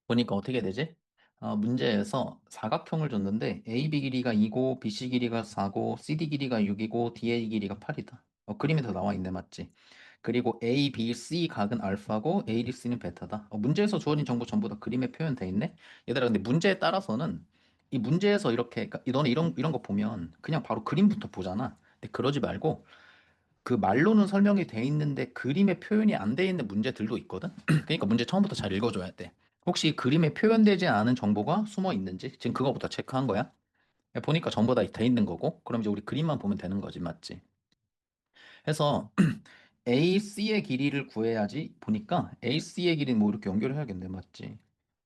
보니까 어떻게 되지? 문제에서 사각형을 줬는데 AB 길이가 2고 BC 길이가 4고 CD 길이가 6이고 DA 길이가 8이다. 그림이 더 나와 있네, 맞지? 그리고 A, B, C 각은 알파고 A, B, C는 베타다. 문제에서 주어진 정보 전부 다 그림에 표현돼 있네. 얘들아, 근데 문제에 따라서는 이 문제에서 이렇게 그러니까 너는 이런 거 보면 그냥 바로 그림부터 보잖아. 근데 그러지 말고 그 말로는 설명이 돼 있는데 그림에 표현이 안 돼 있는 문제들도 있거든. 그러니까 문제 처음부터 잘 읽어줘야 돼. 혹시 그림에 표현되지 않은 정보가 숨어 있는지 지금 그거부터 체크한 거야. 보니까 전부 다 돼 있는 거고, 그럼 이제 우리 그림만 보면 되는 거지, 맞지? 해서 AC의 길이를 구해야지 보니까 AC의 길이는 뭐 이렇게 연결해야겠네, 맞지?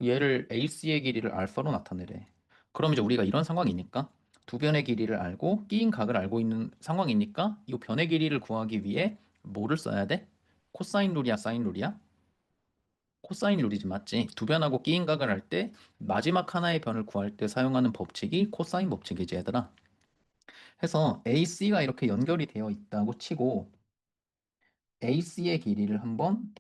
얘를 AC의 길이를 알파로 나타내래. 그럼 이제 우리가 이런 상황이니까 두 변의 길이를 알고 끼인 각을 알고 있는 상황이니까 이 변의 길이를 구하기 위해 뭐를 써야 돼? 코사인 룰이야, 사인 룰이야? 코사인 룰이지, 맞지? 두 변하고 끼인 각을 할 때 마지막 하나의 변을 구할 때 사용하는 법칙이 코사인 법칙이지, 얘들아. 해서 AC가 이렇게 연결이 되어 있다고 치고 AC의 길이를 한번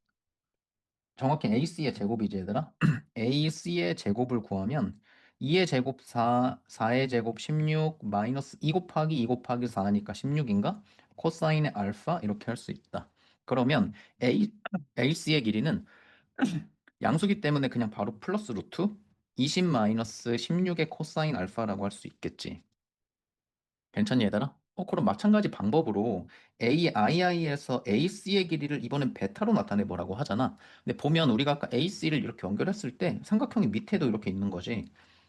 정확히 AC의 제곱이지, 얘들아. AC의 제곱을 구하면 2의 제곱 4, 4의 제곱 16, 마이너스 2 곱하기 2 곱하기 4니까 16인가? 코사인의 알파 이렇게 할 수 있다. 그러면 AC의 길이는 양수기 때문에 그냥 바로 플러스 루트 20 마이너스 16의 코사인 알파라고 할 수 있겠지. 괜찮니, 얘들아? 그럼 마찬가지 방법으로 AII에서 AC의 길이를 이번엔 베타로 나타내 보라고 하잖아. 근데 보면 우리가 아까 AC를 이렇게 연결했을 때 삼각형이 밑에도 이렇게 있는 거지.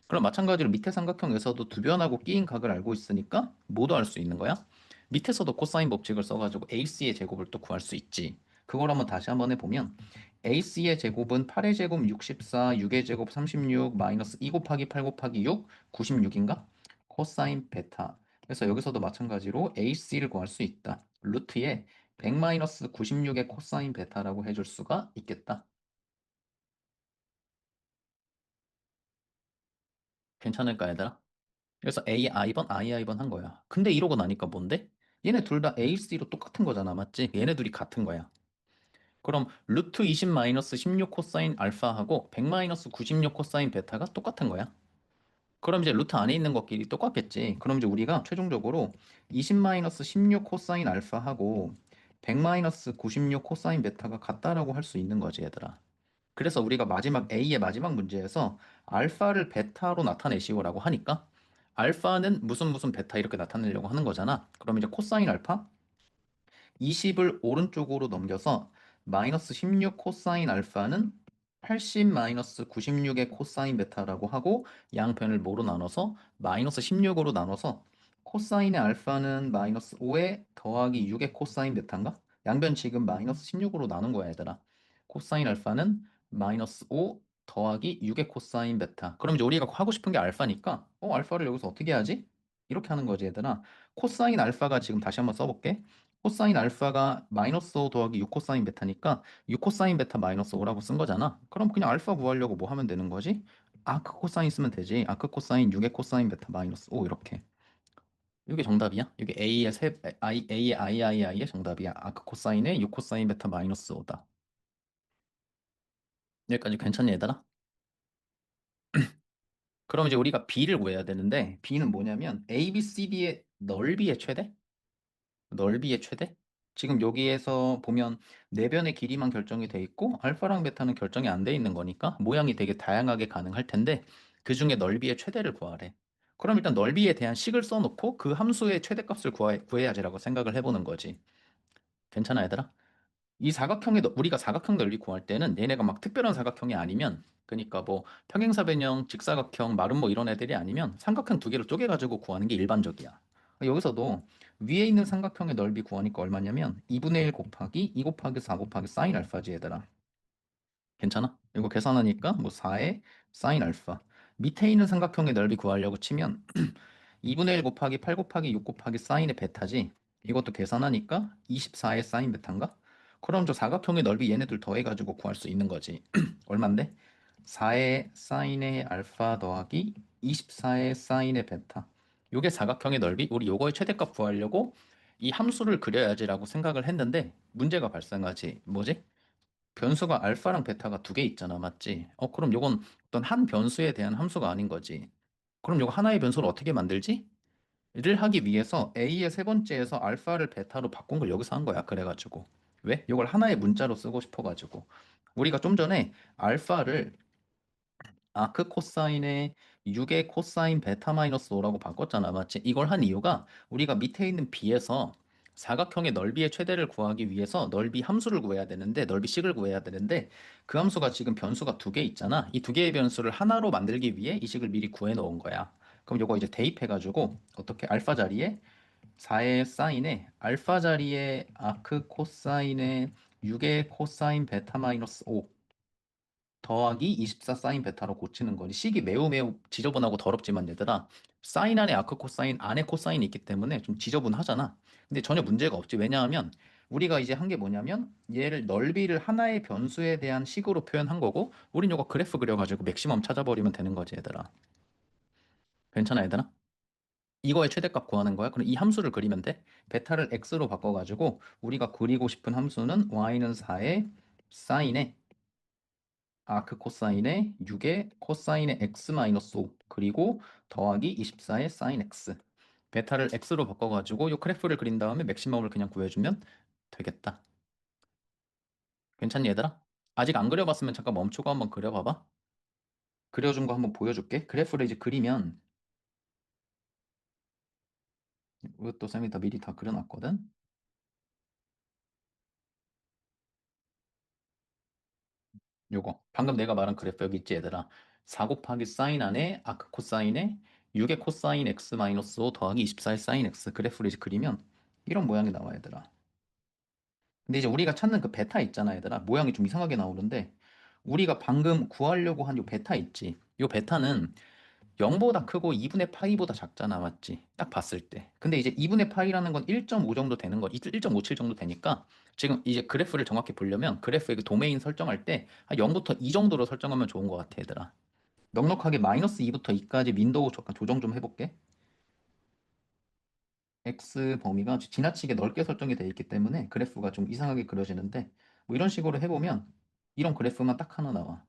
그럼 마찬가지로 밑에 삼각형에서도 두 변하고 끼인 각을 알고 있으니까 뭐도 알 수 있는 거야? 밑에서도 코사인 법칙을 써가지고 AC의 제곱을 또 구할 수 있지. 그걸 한번 다시 한번 해보면 AC의 제곱은 8의 제곱 64, 6의 제곱 36, 마이너스 2 곱하기 8 곱하기 6, 96인가? 코사인 베타. 그래서 여기서도 마찬가지로 AC를 구할 수 있다. 루트에 100-96의 코사인 베타라고 해줄 수가 있겠다. 괜찮을까, 얘들아? 그래서 AI번, II번 한 거야. 근데 이러고 나니까 뭔데? 얘네 둘 다 AC로 똑같은 거잖아, 맞지? 얘네 둘이 같은 거야. 그럼 루트 20-16 코사인 알파하고 100-96 코사인 베타가 똑같은 거야. 그럼 이제 루트 안에 있는 것끼리 똑같겠지. 그럼 이제 우리가 최종적으로 20-16 코사인 알파하고 100-96 코사인 베타가 같다라고 할 수 있는 거지, 얘들아. 그래서 우리가 마지막 A의 마지막 문제에서 알파를 베타로 나타내시오라고 하니까 알파는 무슨 무슨 베타 이렇게 나타내려고 하는 거잖아. 그럼 이제 코사인 알파 20을 오른쪽으로 넘겨서 마이너스 16 코사인 알파는 80 마이너스 96의 코사인 베타라고 하고 양변을 뭐로 나눠서 마이너스 16으로 나눠서 코사인의 알파는 마이너스 5에 더하기 6의 코사인 베타인가? 양변 지금 마이너스 16으로 나눈 거야, 얘들아. 코사인 알파는 마이너스 5 더하기 6의 코사인 베타. 그럼 이제 우리가 하고 싶은 게 알파니까 알파를 여기서 어떻게 하지? 이렇게 하는 거지, 얘들아. 코사인 알파가 지금 다시 한번 써볼게. 코사인 알파가 마이너스 5 더하기 6 코사인 베타니까 6 코사인 베타 마이너스 5라고 쓴 거잖아. 그럼 그냥 알파 구하려고 뭐 하면 되는 거지? 아크 코사인 쓰면 되지. 아크 코사인 6의 코사인 베타 마이너스 5 이렇게. 이게 정답이야? 이게 A의 III의 정답이야. 아크 코사인의 6 코사인 베타 마이너스 5다. 여기까지 괜찮니, 얘들아? 그럼 이제 우리가 B를 구해야 되는데 B는 뭐냐면 A, B, C, D의 넓이의 최대? 넓이의 최대? 지금 여기에서 보면 내변의 길이만 결정이 돼 있고 알파랑 베타는 결정이 안 돼 있는 거니까 모양이 되게 다양하게 가능할 텐데 그 중에 넓이의 최대를 구하래. 그럼 일단 넓이에 대한 식을 써놓고 그 함수의 최대값을 구해야지라고 생각을 해보는 거지. 괜찮아, 얘들아? 이 우리가 사각형 넓이 구할 때는 얘네가 막 특별한 사각형이 아니면 그러니까 뭐 평행사변형, 직사각형, 마름모 이런 애들이 아니면 삼각형 두 개를 쪼개가지고 구하는 게 일반적이야. 여기서도 위에 있는 삼각형의 넓이 구하니까 얼마냐면 2분의 1 곱하기 2 곱하기 4 곱하기 사인 알파지, 얘들아. 괜찮아? 이거 계산하니까 뭐 4의 사인 알파. 밑에 있는 삼각형의 넓이 구하려고 치면 2분의 1 곱하기 8 곱하기 6 곱하기 사인의 베타지. 이것도 계산하니까 24의 사인 베타인가? 그럼 저 사각형의 넓이 얘네들 더해가지고 구할 수 있는 거지. 얼만데? 4의 사인의 알파 더하기 24의 사인의 베타. 요게 사각형의 넓이. 우리 요거의 최대값 구하려고 이 함수를 그려야지라고 생각을 했는데 문제가 발생하지. 뭐지? 변수가 알파랑 베타가 두 개 있잖아, 맞지? 그럼 요건 어떤 한 변수에 대한 함수가 아닌 거지. 그럼 요거 하나의 변수를 어떻게 만들지? 를 하기 위해서 A의 세 번째에서 알파를 베타로 바꾼 걸 여기서 한 거야. 그래가지고. 왜? 이걸 하나의 문자로 쓰고 싶어가지고. 우리가 좀 전에 알파를 아크 코사인의 6의 코사인 베타 마이너스 5라고 바꿨잖아. 맞지? 이걸 한 이유가 우리가 밑에 있는 B에서 사각형의 넓이의 최대를 구하기 위해서 넓이 함수를 구해야 되는데, 넓이 식을 구해야 되는데, 그 함수가 지금 변수가 두 개 있잖아. 이 두 개의 변수를 하나로 만들기 위해 이 식을 미리 구해 놓은 거야. 그럼 요거 이제 대입해가지고, 어떻게 알파 자리에 4의 사인에 알파 자리에 아크 코사인의 6의 코사인 베타 마이너스 5 더하기 24 사인 베타로 고치는 거니. 식이 매우 매우 지저분하고 더럽지만 얘들아, 사인 안에 아크 코사인 안에 코사인이 있기 때문에 좀 지저분하잖아. 근데 전혀 문제가 없지. 왜냐하면 우리가 이제 한 게 뭐냐면 얘를 넓이를 하나의 변수에 대한 식으로 표현한 거고, 우린 이거 그래프 그려가지고 맥시멈 찾아버리면 되는 거지 얘들아. 괜찮아 얘들아? 이거의 최대값 구하는 거야. 그럼 이 함수를 그리면 돼. 베타를 x로 바꿔가지고 우리가 그리고 싶은 함수는 y는 4의 사인에 아크 코사인의 6의 코사인의 x 마이너스 5 그리고 더하기 24의 사인 x. 베타를 x로 바꿔가지고 이 그래프를 그린 다음에 맥시멈을 그냥 구해주면 되겠다. 괜찮니 얘들아? 아직 안 그려봤으면 잠깐 멈추고 한번 그려봐봐. 그려준 거 한번 보여줄게. 그래프를 이제 그리면 이것도 쌤이 다 미리 다 그려놨거든. 요거 방금 내가 말한 그래프 여기 있지 얘들아. 4 곱하기 사인 안에 아크 코사인에 6의 코사인 x 마이너스 5 더하기 24의 사인 x 그래프를 이제 그리면 이런 모양이 나와 얘들아. 근데 이제 우리가 찾는 그 베타 있잖아 얘들아. 모양이 좀 이상하게 나오는데 우리가 방금 구하려고 한 요 베타 있지. 요 베타는 0보다 크고 2분의 파이보다 작잖아, 맞지? 딱 봤을 때. 근데 이제 2분의 파이라는 건 1.5 정도 되는 거, 1.57 정도 되니까 지금 이제 그래프를 정확히 보려면 그래프의 그 도메인 설정할 때 한 0부터 2 정도로 설정하면 좋은 것 같아, 얘들아. 넉넉하게 마이너스 2부터 2까지 윈도우 잠깐 조정 좀 해볼게. X 범위가 지나치게 넓게 설정이 되어 있기 때문에 그래프가 좀 이상하게 그려지는데 뭐 이런 식으로 해보면 이런 그래프만 딱 하나 나와.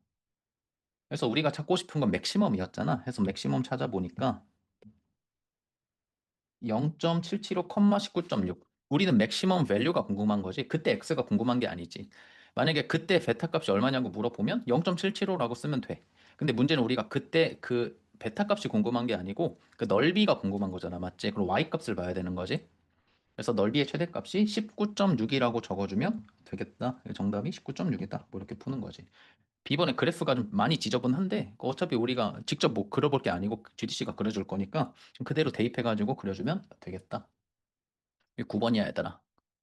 그래서 우리가 찾고 싶은 건 맥시멈이었잖아. 해서 맥시멈 찾아보니까 0.775, 19.6. 우리는 맥시멈 밸류가 궁금한 거지. 그때 x가 궁금한 게 아니지. 만약에 그때 베타 값이 얼마냐고 물어보면 0.775라고 쓰면 돼. 근데 문제는 우리가 그때 그 베타 값이 궁금한 게 아니고 그 넓이가 궁금한 거잖아. 맞지? 그럼 y 값을 봐야 되는 거지. 그래서 넓이의 최대값이 19.6이라고 적어주면 되겠다. 정답이 19.6이다. 뭐 이렇게 푸는 거지. B번에 그래프가 좀 많이 지저분한데 어차피 우리가 직접 뭐 그려볼 게 아니고 GDC가 그려줄 거니까 그대로 대입해가지고 그려주면 되겠다. 이게 9번이야 얘들아.